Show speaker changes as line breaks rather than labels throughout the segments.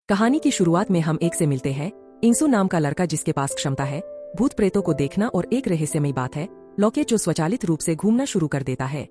कहानी की शुरुआत में हम एक से मिलते हैं, इंसु नाम का लड़का जिसके पास क्षमता है भूत प्रेतों को देखना, और एक रहस्यमयी बात है लॉकेट जो स्वचालित रूप से घूमना शुरू कर देता है।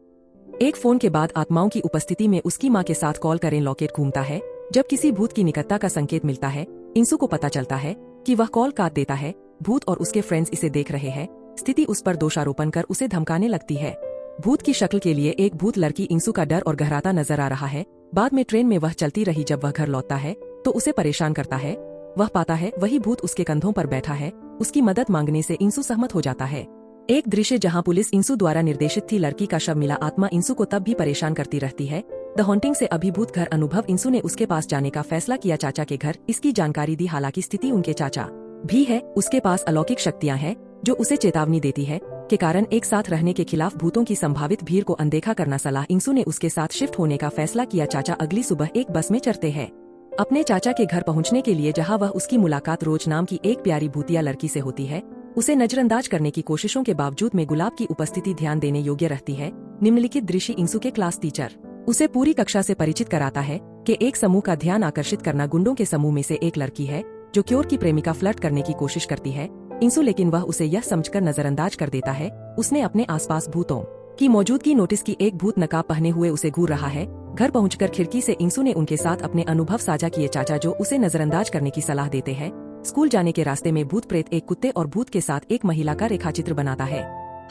एक फोन के बाद आत्माओं की उपस्थिति में उसकी मां के साथ कॉल करें लॉकेट घूमता है। जब किसी भूत की निकटता का संकेत मिलता है, इंसु को पता चलता है कि वह कॉल काट देता है। भूत और उसके फ्रेंड्स इसे देख रहे हैं। स्थिति उस पर दोषारोपण कर उसे धमकाने लगती है। भूत की शक्ल के लिए एक भूत लड़की इंसु का डर और गहराता नजर आ रहा है। बाद में ट्रेन में वह चलती रही। जब वह घर लौटता है तो उसे परेशान करता है। वह पाता है वही भूत उसके कंधों पर बैठा है। उसकी मदद मांगने से इंसु सहमत हो जाता है। एक दृश्य जहां पुलिस इंसु द्वारा निर्देशित थी। लड़की का शव मिला। आत्मा इंसु को तब भी परेशान करती रहती है। द हॉन्टिंग से अभिभूत घर अनुभव। इंसु ने उसके पास जाने का फैसला किया, चाचा के घर। इसकी जानकारी दी, हालांकि स्थिति उनके चाचा भी है। उसके पास अलौकिक शक्तियां हैं जो उसे चेतावनी देती है के कारण एक साथ रहने के खिलाफ भूतों की संभावित भीड़ को अनदेखा करना सलाह। इंसु ने उसके साथ शिफ्ट होने का फैसला किया। चाचा अगली सुबह एक बस में चढ़ते हैं अपने चाचा के घर पहुंचने के लिए, जहां वह उसकी मुलाकात रोज नाम की एक प्यारी भूतिया लड़की से होती है। उसे नजरअंदाज करने की कोशिशों के बावजूद में गुलाब की उपस्थिति ध्यान देने योग्य रहती है। निम्नलिखित दृश्य इंसु के क्लास टीचर उसे पूरी कक्षा से परिचित कराता है कि एक समूह का ध्यान आकर्षित करना गुंडों के समूह में से एक लड़की है जो क्योर की प्रेमिका फ्लर्ट करने की कोशिश करती है। इंसु लेकिन वह उसे यह समझकर नजरअंदाज कर देता है उसने अपने आसपास भूतों की मौजूदगी नोटिस की। एक भूत नकाब पहने हुए उसे घूर रहा है। घर पहुंचकर खिड़की से इंसु ने उनके साथ अपने अनुभव साझा किए। चाचा जो उसे नजरअंदाज करने की सलाह देते हैं। स्कूल जाने के रास्ते में भूत प्रेत एक कुत्ते और भूत के साथ एक महिला का रेखाचित्र बनाता है।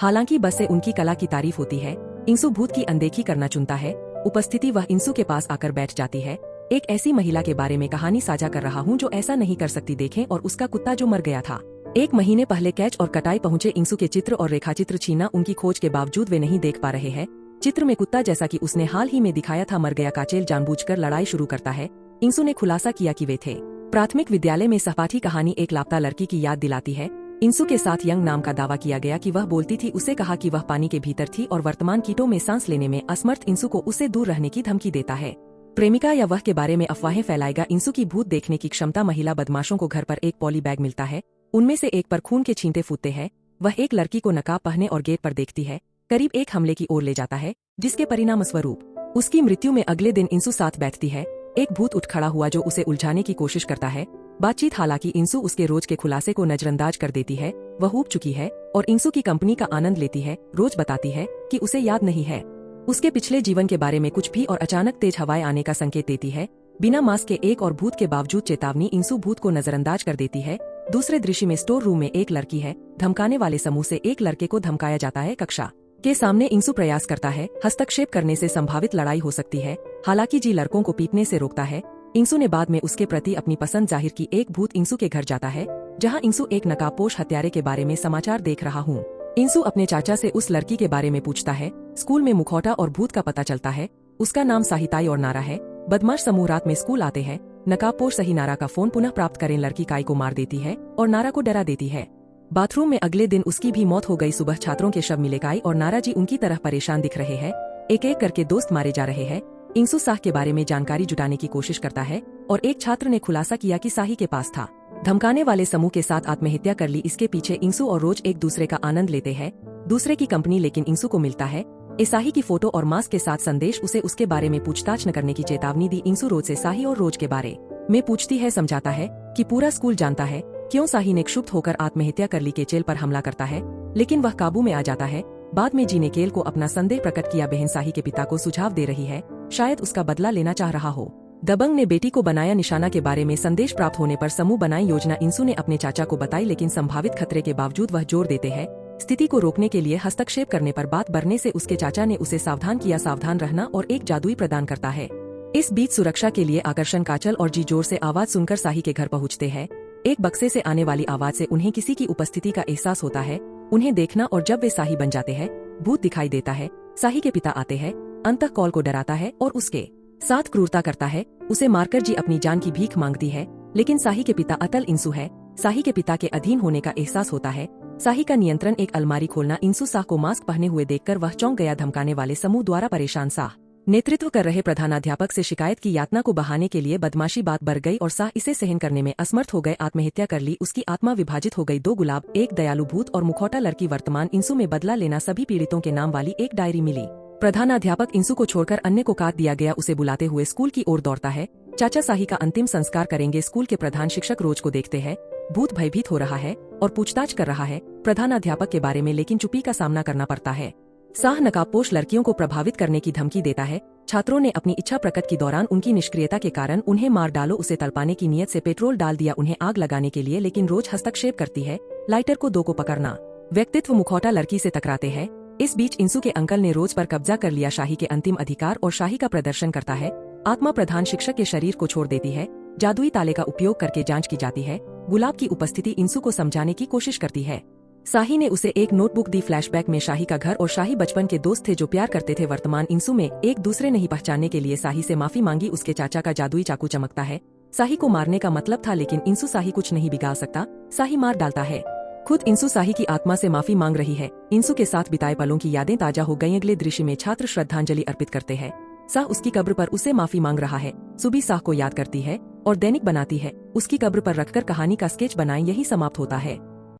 हालांकि बस से उनकी कला की तारीफ होती है। इंसु भूत की अनदेखी करना चुनता है। उपस्थिति वह इंसु के पास आकर बैठ जाती है। एक ऐसी महिला के बारे में कहानी साझा कर रहा हूँ जो ऐसा नहीं कर सकती, देखें, और उसका कुत्ता जो मर गया था। एक महीने पहले कैच और कटाई पहुंचे इंसु के चित्र और रेखाचित्र छीना। उनकी खोज के बावजूद वे नहीं देख पा रहे हैं। चित्र में कुत्ता जैसा कि उसने हाल ही में दिखाया था मर गया। काचेल जानबूझकर लड़ाई शुरू करता है। इंसु ने खुलासा किया कि वे थे प्राथमिक विद्यालय में सहपाठी। कहानी एक लापता लड़की की याद दिलाती है। इंसु के साथ यंग नाम का दावा किया गया कि वह बोलती थी। उसे कहा कि वह पानी के भीतर थी और वर्तमान कीटों में सांस लेने में असमर्थ इंसु को उससे दूर रहने की धमकी देता है। प्रेमिका या वह के बारे में अफवाहें फैलाएगा। इंसु की भूत देखने की क्षमता। महिला बदमाशों को घर पर एक पॉली बैग मिलता है। उनमें से एक पर खून के छींटे फूटते हैं। वह एक लड़की को नकाब पहने और गेट पर देखती है। करीब एक हमले की ओर ले जाता है जिसके परिणाम स्वरूप उसकी मृत्यु में अगले दिन इंसु साथ बैठती है। एक भूत उठ खड़ा हुआ जो उसे उलझाने की कोशिश करता है। बातचीत, हालांकि इंसु उसके रोज के खुलासे को नजरअंदाज कर देती है। वह ऊब चुकी है और इंसु की कंपनी का आनंद लेती है। रोज बताती है कि उसे याद नहीं है उसके पिछले जीवन के बारे में कुछ भी, और अचानक तेज हवाएं आने का संकेत देती है। बिना मास्क के एक और भूत के बावजूद चेतावनी। इंसु भूत को नजरअंदाज कर देती है। दूसरे दृश्य में स्टोर रूम में एक लड़की है। धमकाने वाले समूह से एक लड़के को धमकाया जाता है। कक्षा के सामने इंसु प्रयास करता है। हस्तक्षेप करने से संभावित लड़ाई हो सकती है, हालांकि जी लड़कों को पीटने से रोकता है। इंसु ने बाद में उसके प्रति अपनी पसंद जाहिर की। एक भूत इंसु के घर जाता है जहां इंसु एक नकाबपोश हत्यारे के बारे में समाचार देख रहा हूँ। इंसु अपने चाचा से उस लड़की के बारे में पूछता है। स्कूल में मुखौटा और भूत का पता चलता है। उसका नाम साहिताई और नारा है। बदमाश समूह रात में स्कूल आते हैं। नकाबपोश सही नारा का फोन पुनः प्राप्त करें। लड़की काई को मार देती है और नारा को डरा देती है। बाथरूम में अगले दिन उसकी भी मौत हो गई। सुबह छात्रों के शव मिले। काई और नारा जी उनकी तरह परेशान दिख रहे हैं। एक एक करके दोस्त मारे जा रहे हैं। इंसु साह के बारे में जानकारी जुटाने की कोशिश करता है और एक छात्र ने खुलासा किया कि साही के पास था। धमकाने वाले समूह के साथ आत्महत्या कर ली। इसके पीछे इंसु और रोज एक दूसरे का आनंद लेते हैं, दूसरे की कंपनी, लेकिन इंसु को मिलता है साही की फोटो और मास्क के साथ संदेश। उसे उसके बारे में पूछताछ न करने की चेतावनी दी। इंसु रोज से साही और रोज के बारे में पूछती है। समझाता है कि पूरा स्कूल जानता है क्यों साही ने क्षुब्ध होकर आत्महत्या कर ली। केचेल पर हमला करता है लेकिन वह काबू में आ जाता है। बाद में जी ने केल को अपना संदेह प्रकट किया। बहन साही के पिता को सुझाव दे रही है, शायद उसका बदला लेना चाह रहा हो। दबंग ने बेटी को बनाया निशाना के बारे में संदेश प्राप्त होने पर समूह बनाई योजना। इंसु ने अपने चाचा को बताई, लेकिन संभावित खतरे के बावजूद वह जोर देते हैं स्थिति को रोकने के लिए। हस्तक्षेप करने पर बात बढ़ने से उसके चाचा ने उसे सावधान किया, सावधान रहना, और एक जादुई प्रदान करता है। इस बीच सुरक्षा के लिए आकर्षण काचल और जी जोर से आवाज सुनकर साही के घर पहुंचते हैं। एक बक्से से आने वाली आवाज से उन्हें किसी की उपस्थिति का एहसास होता है। उन्हें देखना, और जब वे साही बन जाते हैं भूत दिखाई देता है। साही के पिता आते हैं। अंतः कॉल को डराता है और उसके साथ क्रूरता करता है। उसे मारकर जी अपनी जान की भीख मांगती है, लेकिन साही के पिता अतल इंसु है। साही के पिता के अधीन होने का एहसास होता है। साही का नियंत्रण एक अलमारी खोलना। इंसु साह को मास्क पहने हुए देखकर वह चौंक गया। धमकाने वाले समूह द्वारा परेशान साह नेतृत्व कर रहे प्रधानाध्यापक से शिकायत की यातना को बहाने के लिए बदमाशी बात बढ़ गई और साह इसे सहन करने में असमर्थ हो गए। आत्महत्या कर ली। उसकी आत्मा विभाजित हो गई। 2 गुलाब, एक दयालु भूत और मुखौटा लड़की। वर्तमान इंसु में बदला लेना। सभी पीड़ितों के नाम वाली एक डायरी मिली। प्रधानाध्यापक इंसु को छोड़कर अन्य को काट दिया गया। उसे बुलाते हुए स्कूल की ओर दौड़ता है। चाचा शाही का अंतिम संस्कार करेंगे। स्कूल के प्रधान शिक्षक रोज को देखते हैं। भूत भयभीत हो रहा है और पूछताछ कर रहा है प्रधानाध्यापक के बारे में, लेकिन चुप्पी का सामना करना पड़ता है। शाह नकाबपोश लड़कियों को प्रभावित करने की धमकी देता है। छात्रों ने अपनी इच्छा प्रकट की दौरान उनकी निष्क्रियता के कारण उन्हें मार डालो, उसे तड़पाने की नीयत से पेट्रोल डाल दिया उन्हें आग लगाने के लिए, लेकिन रोज हस्तक्षेप करती है। लाइटर को दो को पकड़ना। व्यक्तित्व मुखौटा लड़की से टकराते हैं। इस बीच इंसू के अंकल ने रोज पर कब्जा कर लिया। शाही के अंतिम अधिकार और शाही का प्रदर्शन करता है। आत्मा प्रधान शिक्षक के शरीर को छोड़ देती है। जादुई ताले का उपयोग करके जांच की जाती है। गुलाब की उपस्थिति इंसू को समझाने की कोशिश करती है। शाही ने उसे एक नोटबुक दी। फ्लैशबैक में शाही का घर और शाही बचपन के दोस्त थे जो प्यार करते थे। वर्तमान इंसू में एक दूसरे नहीं पहचानने के लिए शाही से माफी मांगी। उसके चाचा का जादुई चाकू चमकता है। शाही को मारने का मतलब था, लेकिन इंसू शाही कुछ नहीं बिगाड़ सकता। शाही मार डालता है। खुद इंसू शाही की आत्मा से माफी मांग रही है। इंसू के साथ बिताए पलों की यादें ताजा हो गई। अगले दृश्य में छात्र श्रद्धांजलि अर्पित करते हैं। शाह उसकी कब्र पर उसे माफी मांग रहा है। सुबी शाह को याद करती है और दैनिक बनाती है। उसकी कब्र पर रखकर कहानी का स्केच बनाएं। यही समाप्त होता है।